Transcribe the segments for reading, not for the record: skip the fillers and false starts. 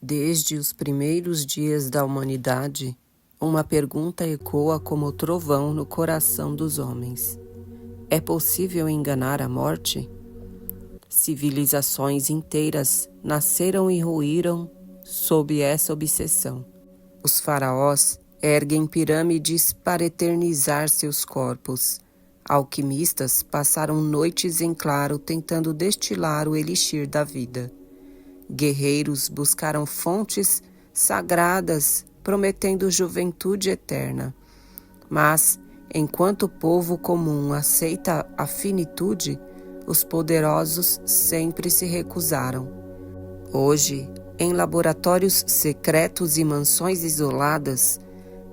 Desde os primeiros dias da humanidade, uma pergunta ecoa como trovão no coração dos homens. É possível enganar a morte? Civilizações inteiras nasceram e ruíram sob essa obsessão. Os faraós erguem pirâmides para eternizar seus corpos. Alquimistas passaram noites em claro tentando destilar o elixir da vida. Guerreiros buscaram fontes sagradas, prometendo juventude eterna. Mas, enquanto o povo comum aceita a finitude, os poderosos sempre se recusaram. Hoje, em laboratórios secretos e mansões isoladas,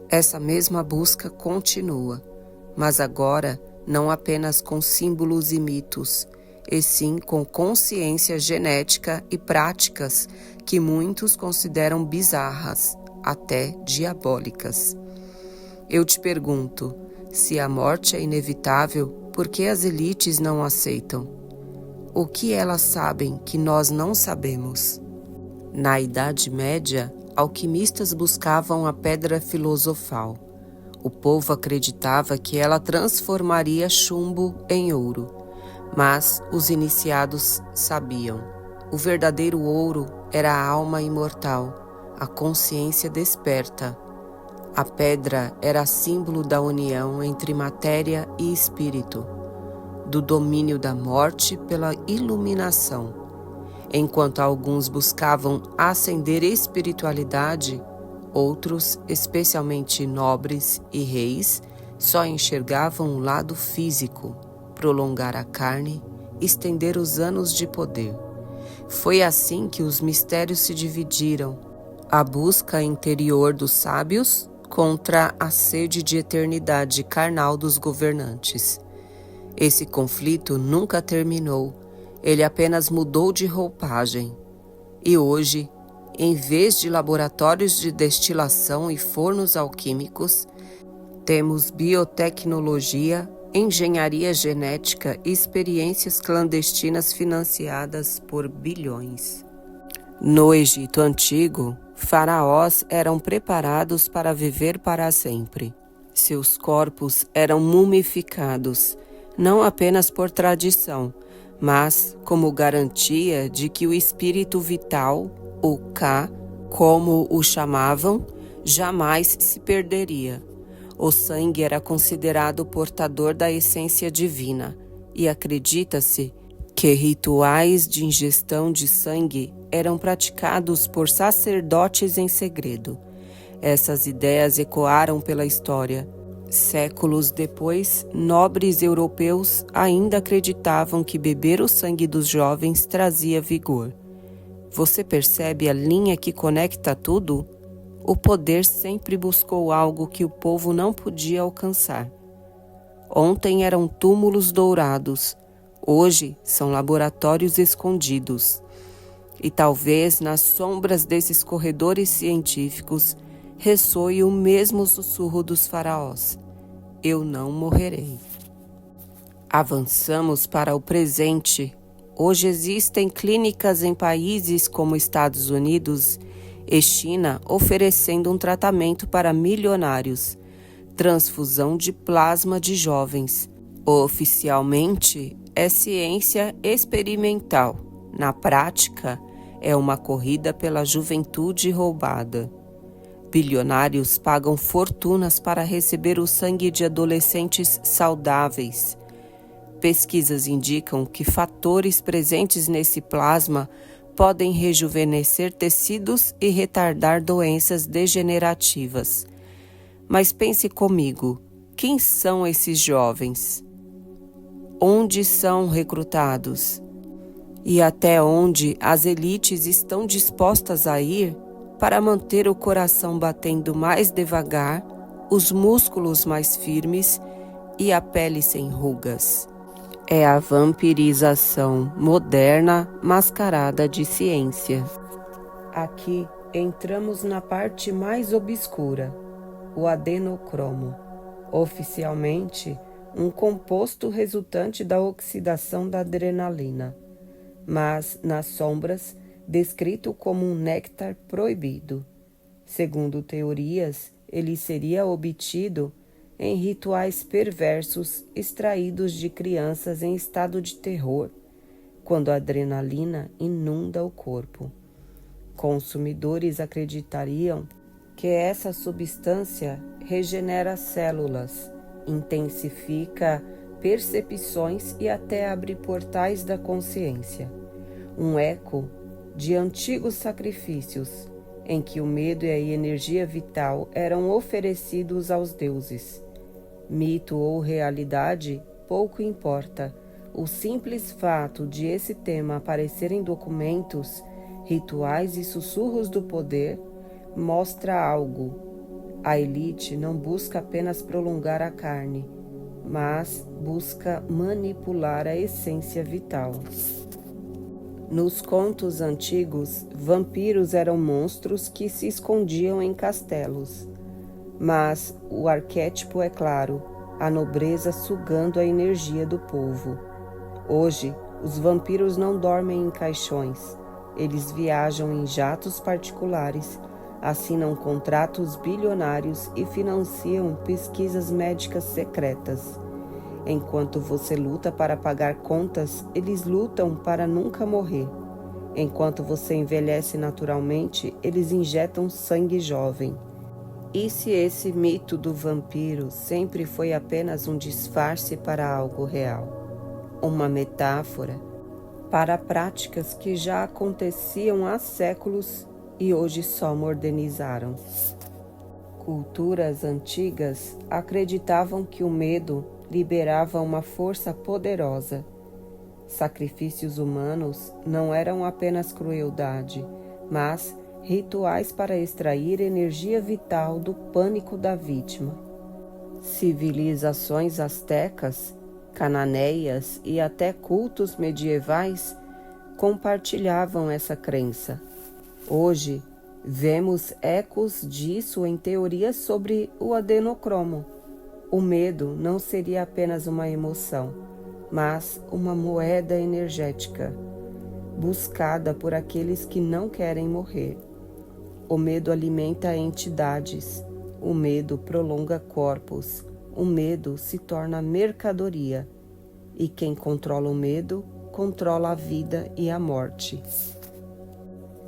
essa mesma busca continua, mas agora não apenas com símbolos e mitos, e sim com consciência genética e práticas que muitos consideram bizarras, até diabólicas. Eu te pergunto, se a morte é inevitável, por que as elites não aceitam? O que elas sabem que nós não sabemos? Na Idade Média, alquimistas buscavam a pedra filosofal. O povo acreditava que ela transformaria chumbo em ouro. Mas os iniciados sabiam. O verdadeiro ouro era a alma imortal, a consciência desperta. A pedra era símbolo da união entre matéria e espírito, do domínio da morte pela iluminação. Enquanto alguns buscavam ascender espiritualidade, outros, especialmente nobres e reis, só enxergavam o lado físico, prolongar a carne, estender os anos de poder. Foi assim que os mistérios se dividiram, a busca interior dos sábios contra a sede de eternidade carnal dos governantes. Esse conflito nunca terminou, ele apenas mudou de roupagem. E hoje, em vez de laboratórios de destilação e fornos alquímicos, temos biotecnologia, engenharia genética e experiências clandestinas financiadas por bilhões. No Egito Antigo, faraós eram preparados para viver para sempre. Seus corpos eram mumificados, não apenas por tradição, mas como garantia de que o espírito vital, o Ka, como o chamavam, jamais se perderia. O sangue era considerado portador da essência divina e acredita-se que rituais de ingestão de sangue eram praticados por sacerdotes em segredo. Essas ideias ecoaram pela história. Séculos depois, nobres europeus ainda acreditavam que beber o sangue dos jovens trazia vigor. Você percebe a linha que conecta tudo? O poder sempre buscou algo que o povo não podia alcançar. Ontem eram túmulos dourados, hoje são laboratórios escondidos. E talvez nas sombras desses corredores científicos ressoe o mesmo sussurro dos faraós: eu não morrerei. Avançamos para o presente. Hoje existem clínicas em países como Estados Unidos e China oferecendo um tratamento para milionários, transfusão de plasma de jovens. Oficialmente, é ciência experimental. Na prática, é uma corrida pela juventude roubada. Bilionários pagam fortunas para receber o sangue de adolescentes saudáveis. Pesquisas indicam que fatores presentes nesse plasma podem rejuvenescer tecidos e retardar doenças degenerativas. Mas pense comigo, quem são esses jovens? Onde são recrutados? E até onde as elites estão dispostas a ir para manter o coração batendo mais devagar, os músculos mais firmes e a pele sem rugas? É a vampirização moderna mascarada de ciência. Aqui entramos na parte mais obscura, o adenocromo, oficialmente um composto resultante da oxidação da adrenalina. Mas, nas sombras, descrito como um néctar proibido. Segundo teorias, ele seria obtido em rituais perversos extraídos de crianças em estado de terror, quando a adrenalina inunda o corpo. Consumidores acreditariam que essa substância regenera células, intensifica percepções e até abre portais da consciência. Um eco de antigos sacrifícios, em que o medo e a energia vital eram oferecidos aos deuses. Mito ou realidade, pouco importa. O simples fato de esse tema aparecer em documentos, rituais e sussurros do poder mostra algo. A elite não busca apenas prolongar a carne, mas busca manipular a essência vital. Nos contos antigos, vampiros eram monstros que se escondiam em castelos. Mas o arquétipo é claro, a nobreza sugando a energia do povo. Hoje, os vampiros não dormem em caixões. Eles viajam em jatos particulares, assinam contratos bilionários e financiam pesquisas médicas secretas. Enquanto você luta para pagar contas, eles lutam para nunca morrer. Enquanto você envelhece naturalmente, eles injetam sangue jovem. E se esse mito do vampiro sempre foi apenas um disfarce para algo real? Uma metáfora para práticas que já aconteciam há séculos e hoje só modernizaram. Culturas antigas acreditavam que o medo liberava uma força poderosa. Sacrifícios humanos não eram apenas crueldade, mas rituais para extrair energia vital do pânico da vítima. Civilizações astecas, cananeias e até cultos medievais compartilhavam essa crença. Hoje, vemos ecos disso em teorias sobre o adenocromo. O medo não seria apenas uma emoção, mas uma moeda energética, buscada por aqueles que não querem morrer. O medo alimenta entidades, o medo prolonga corpos, o medo se torna mercadoria, e quem controla o medo, controla a vida e a morte.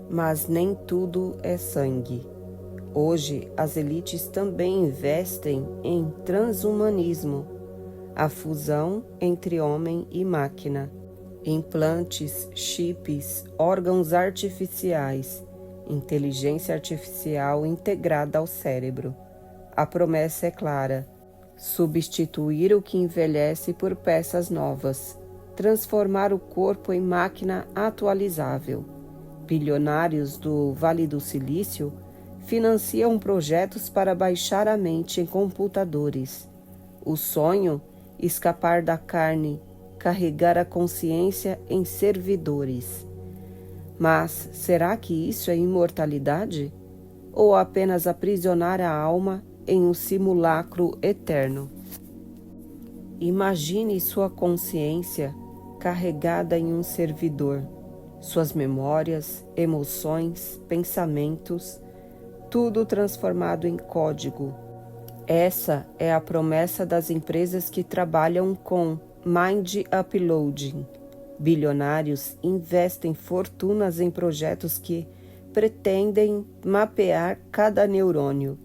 Mas nem tudo é sangue. Hoje, as elites também investem em transhumanismo, a fusão entre homem e máquina, implantes, chips, órgãos artificiais, inteligência artificial integrada ao cérebro. A promessa é clara: substituir o que envelhece por peças novas, transformar o corpo em máquina atualizável. Bilionários do Vale do Silício financiam projetos para baixar a mente em computadores. O sonho, escapar da carne, carregar a consciência em servidores. Mas será que isso é imortalidade? Ou apenas aprisionar a alma em um simulacro eterno? Imagine sua consciência carregada em um servidor, suas memórias, emoções, pensamentos, tudo transformado em código. Essa é a promessa das empresas que trabalham com mind uploading. Bilionários investem fortunas em projetos que pretendem mapear cada neurônio,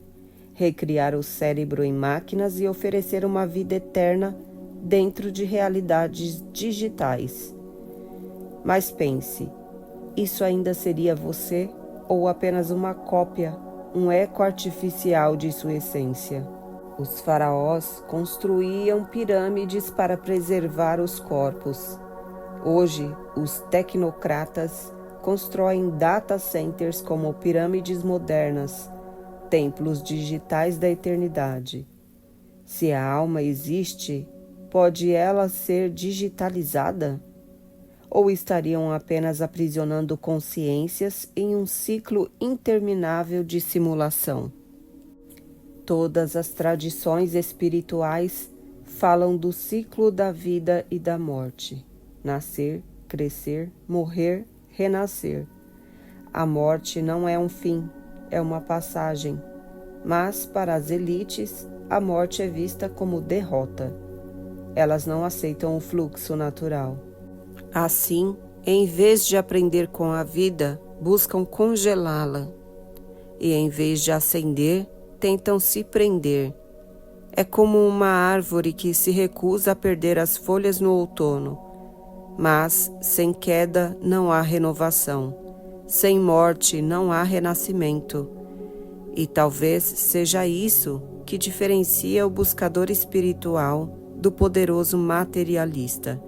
recriar o cérebro em máquinas e oferecer uma vida eterna dentro de realidades digitais. Mas pense, isso ainda seria você ou apenas uma cópia, um eco artificial de sua essência? Os faraós construíam pirâmides para preservar os corpos. Hoje, os tecnocratas constroem data centers como pirâmides modernas, templos digitais da eternidade. Se a alma existe, pode ela ser digitalizada? Ou estariam apenas aprisionando consciências em um ciclo interminável de simulação? Todas as tradições espirituais falam do ciclo da vida e da morte. Nascer, crescer, morrer, renascer. A morte não é um fim, é uma passagem. Mas, para as elites, a morte é vista como derrota. Elas não aceitam o fluxo natural. Assim, em vez de aprender com a vida, buscam congelá-la. E em vez de ascender, tentam se prender. É como uma árvore que se recusa a perder as folhas no outono. Mas, sem queda, não há renovação. Sem morte, não há renascimento. E talvez seja isso que diferencia o buscador espiritual do poderoso materialista.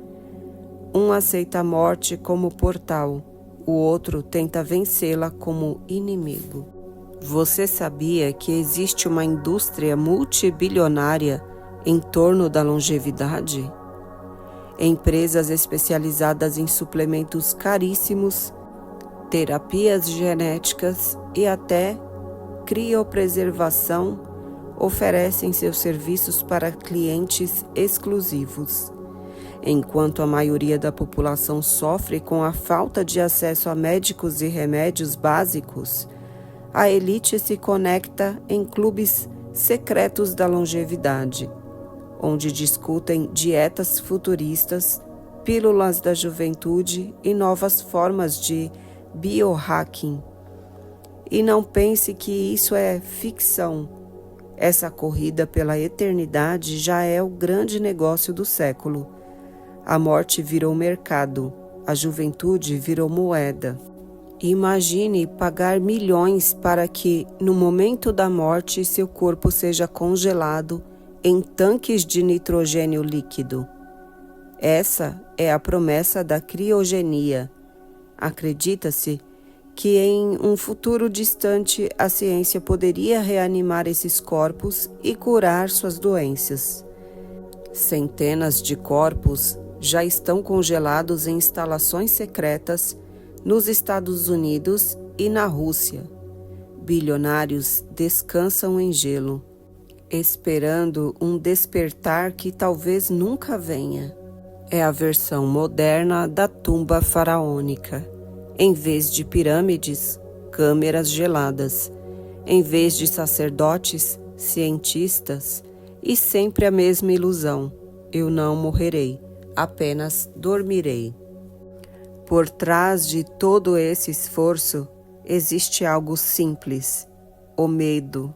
Um aceita a morte como portal, o outro tenta vencê-la como inimigo. Você sabia que existe uma indústria multibilionária em torno da longevidade? Empresas especializadas em suplementos caríssimos, terapias genéticas e até criopreservação oferecem seus serviços para clientes exclusivos. Enquanto a maioria da população sofre com a falta de acesso a médicos e remédios básicos, a elite se conecta em clubes secretos da longevidade, onde discutem dietas futuristas, pílulas da juventude e novas formas de biohacking. E não pense que isso é ficção. Essa corrida pela eternidade já é o grande negócio do século. A morte virou mercado, a juventude virou moeda. Imagine pagar milhões para que, no momento da morte, seu corpo seja congelado em tanques de nitrogênio líquido. Essa é a promessa da criogenia. Acredita-se que em um futuro distante a ciência poderia reanimar esses corpos e curar suas doenças. Centenas de corpos já estão congelados em instalações secretas nos Estados Unidos e na Rússia. Bilionários descansam em gelo, esperando um despertar que talvez nunca venha. É a versão moderna da tumba faraônica. Em vez de pirâmides, câmeras geladas. Em vez de sacerdotes, cientistas. E sempre a mesma ilusão: eu não morrerei, apenas dormirei. Por trás de todo esse esforço, existe algo simples: o medo.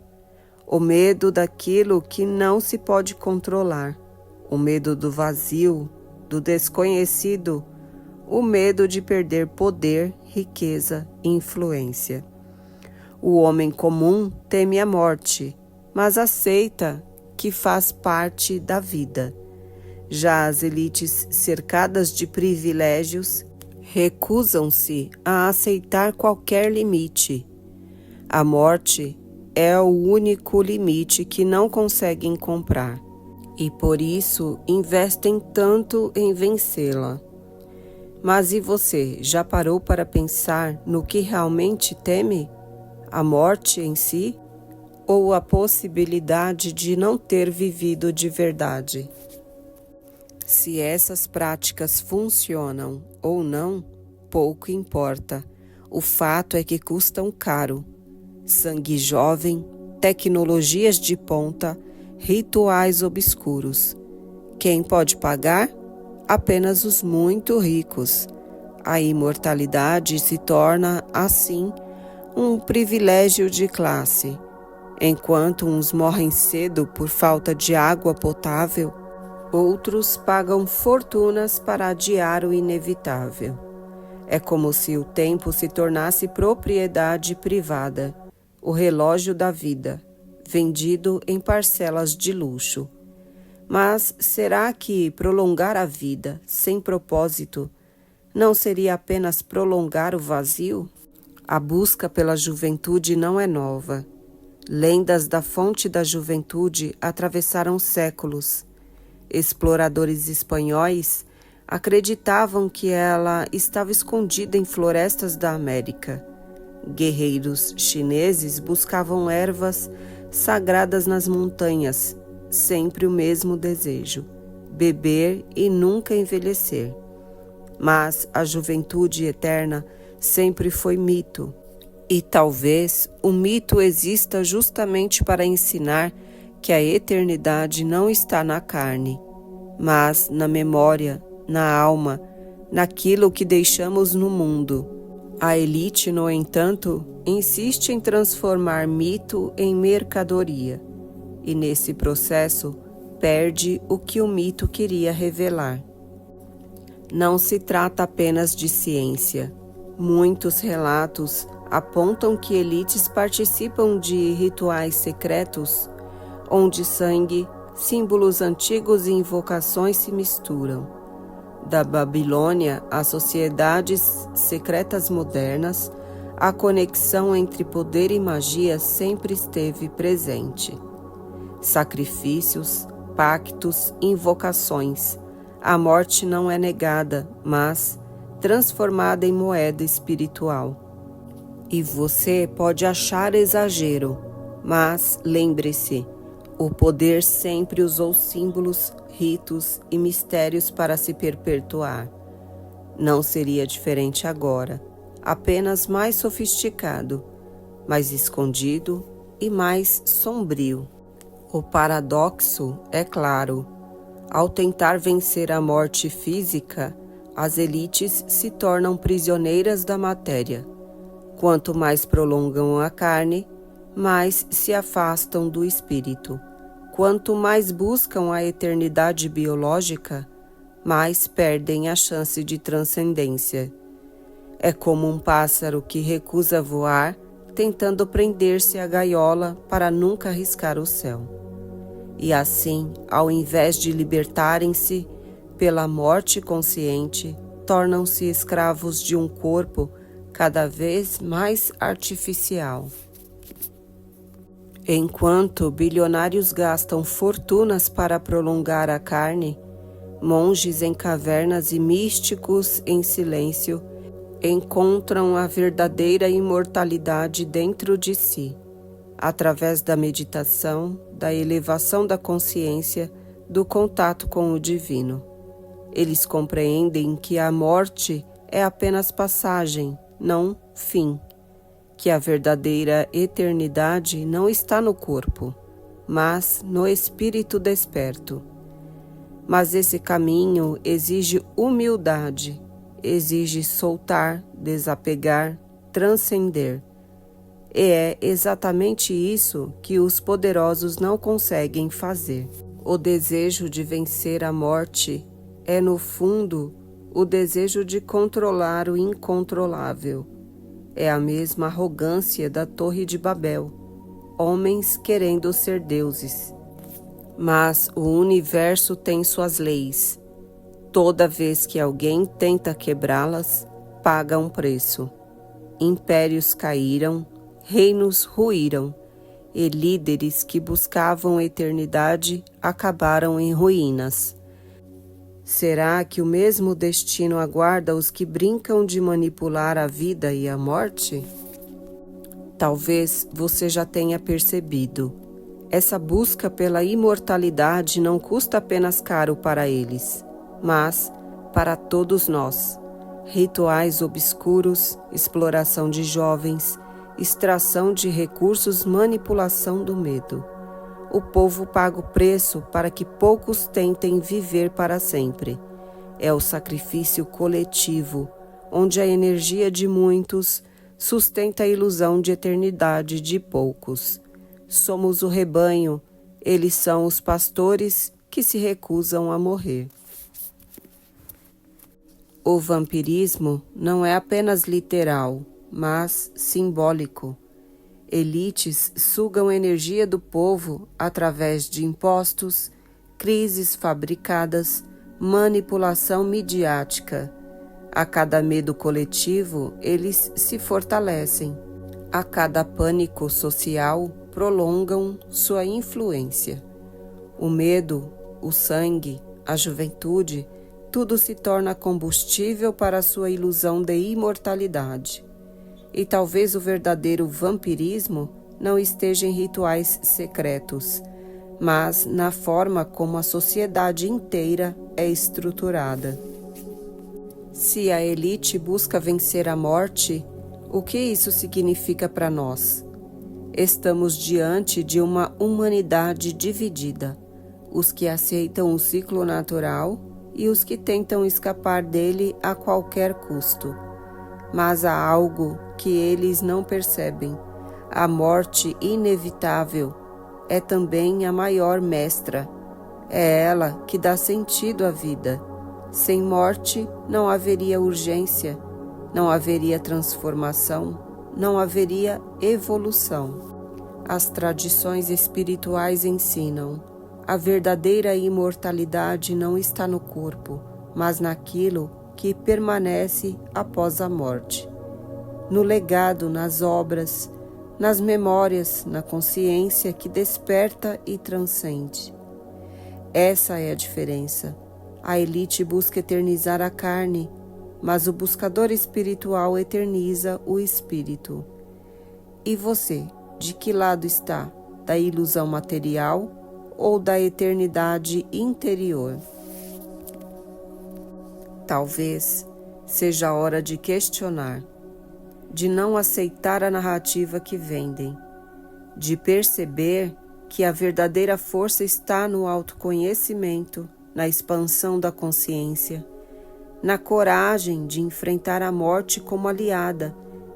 O medo daquilo que não se pode controlar. O medo do vazio, do desconhecido. O medo de perder poder, riqueza e influência. O homem comum teme a morte, mas aceita que faz parte da vida. Já as elites cercadas de privilégios recusam-se a aceitar qualquer limite. A morte é o único limite que não conseguem comprar, e por isso investem tanto em vencê-la. Mas e você, já parou para pensar no que realmente teme? A morte em si? Ou a possibilidade de não ter vivido de verdade? Se essas práticas funcionam ou não, pouco importa. O fato é que custam caro. Sangue jovem, tecnologias de ponta, rituais obscuros. Quem pode pagar? Apenas os muito ricos. A imortalidade se torna, assim, um privilégio de classe. Enquanto uns morrem cedo por falta de água potável, outros pagam fortunas para adiar o inevitável. É como se o tempo se tornasse propriedade privada, o relógio da vida, vendido em parcelas de luxo. Mas será que prolongar a vida sem propósito não seria apenas prolongar o vazio? A busca pela juventude não é nova. Lendas da fonte da juventude atravessaram séculos. Exploradores espanhóis acreditavam que ela estava escondida em florestas da América. Guerreiros chineses buscavam ervas sagradas nas montanhas, sempre o mesmo desejo: beber e nunca envelhecer. Mas a juventude eterna sempre foi mito. E talvez o mito exista justamente para ensinar que a eternidade não está na carne, mas na memória, na alma, naquilo que deixamos no mundo. A elite, no entanto, insiste em transformar mito em mercadoria, e nesse processo perde o que o mito queria revelar. Não se trata apenas de ciência. Muitos relatos apontam que elites participam de rituais secretos, onde sangue, símbolos antigos e invocações se misturam. Da Babilônia às sociedades secretas modernas, a conexão entre poder e magia sempre esteve presente. Sacrifícios, pactos, invocações. A morte não é negada, mas transformada em moeda espiritual. E você pode achar exagero, mas lembre-se, o poder sempre usou símbolos, ritos e mistérios para se perpetuar. Não seria diferente agora, apenas mais sofisticado, mais escondido e mais sombrio. O paradoxo é claro. Ao tentar vencer a morte física, as elites se tornam prisioneiras da matéria. Quanto mais prolongam a carne, mais se afastam do espírito. Quanto mais buscam a eternidade biológica, mais perdem a chance de transcendência. É como um pássaro que recusa voar, tentando prender-se à gaiola para nunca arriscar o céu. E assim, ao invés de libertarem-se pela morte consciente, tornam-se escravos de um corpo cada vez mais artificial. Enquanto bilionários gastam fortunas para prolongar a carne, monges em cavernas e místicos em silêncio encontram a verdadeira imortalidade dentro de si, através da meditação, da elevação da consciência, do contato com o divino. Eles compreendem que a morte é apenas passagem, não fim, que a verdadeira eternidade não está no corpo, mas no espírito desperto. Mas esse caminho exige humildade, exige soltar, desapegar, transcender. E é exatamente isso que os poderosos não conseguem fazer. O desejo de vencer a morte é, no fundo, o desejo de controlar o incontrolável. É a mesma arrogância da Torre de Babel, homens querendo ser deuses. Mas o universo tem suas leis. Toda vez que alguém tenta quebrá-las, paga um preço. Impérios caíram, reinos ruíram, e líderes que buscavam a eternidade acabaram em ruínas. Será que o mesmo destino aguarda os que brincam de manipular a vida e a morte? Talvez você já tenha percebido. Essa busca pela imortalidade não custa apenas caro para eles, mas para todos nós. Rituais obscuros, exploração de jovens, extração de recursos, manipulação do medo. O povo paga o preço para que poucos tentem viver para sempre. É o sacrifício coletivo, onde a energia de muitos sustenta a ilusão de eternidade de poucos. Somos o rebanho, eles são os pastores que se recusam a morrer. O vampirismo não é apenas literal, mas simbólico. Elites sugam a energia do povo através de impostos, crises fabricadas, manipulação midiática. A cada medo coletivo, eles se fortalecem. A cada pânico social, prolongam sua influência. O medo, o sangue, a juventude, tudo se torna combustível para sua ilusão de imortalidade. E talvez o verdadeiro vampirismo não esteja em rituais secretos, mas na forma como a sociedade inteira é estruturada. Se a elite busca vencer a morte, o que isso significa para nós? Estamos diante de uma humanidade dividida, os que aceitam o ciclo natural e os que tentam escapar dele a qualquer custo. Mas há algo que eles não percebem. A morte inevitável é também a maior mestra. É ela que dá sentido à vida. Sem morte não haveria urgência, não haveria transformação, não haveria evolução. As tradições espirituais ensinam: a verdadeira imortalidade não está no corpo, mas naquilo que permanece após a morte. No legado, nas obras, nas memórias, na consciência que desperta e transcende. Essa é a diferença. A elite busca eternizar a carne, mas o buscador espiritual eterniza o espírito. E você, de que lado está? Da ilusão material ou da eternidade interior? Talvez seja a hora de questionar, de não aceitar a narrativa que vendem, de perceber que a verdadeira força está no autoconhecimento, na expansão da consciência, na coragem de enfrentar a morte como aliada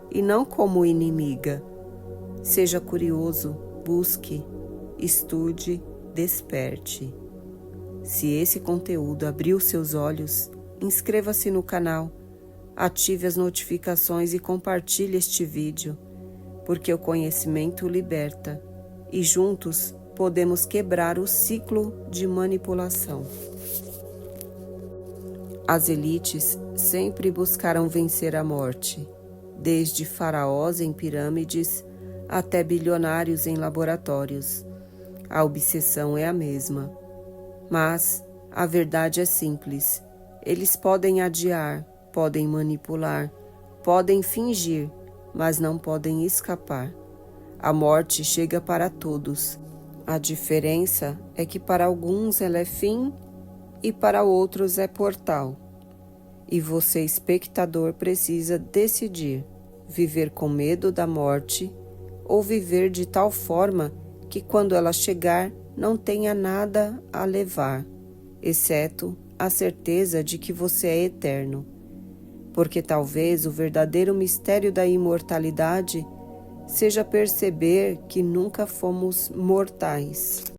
e não como inimiga. Seja curioso, busque, estude, desperte. Se esse conteúdo abriu seus olhos, inscreva-se no canal, ative as notificações e compartilhe este vídeo, porque o conhecimento liberta e juntos podemos quebrar o ciclo de manipulação. As elites sempre buscaram vencer a morte, desde faraós em pirâmides até bilionários em laboratórios. A obsessão é a mesma. Mas a verdade é simples. Eles podem adiar, podem manipular, podem fingir, mas não podem escapar. A morte chega para todos. A diferença é que para alguns ela é fim e para outros é portal. E você, espectador, precisa decidir: viver com medo da morte ou viver de tal forma que quando ela chegar não tenha nada a levar, exceto a certeza de que você é eterno. Porque talvez o verdadeiro mistério da imortalidade seja perceber que nunca fomos mortais.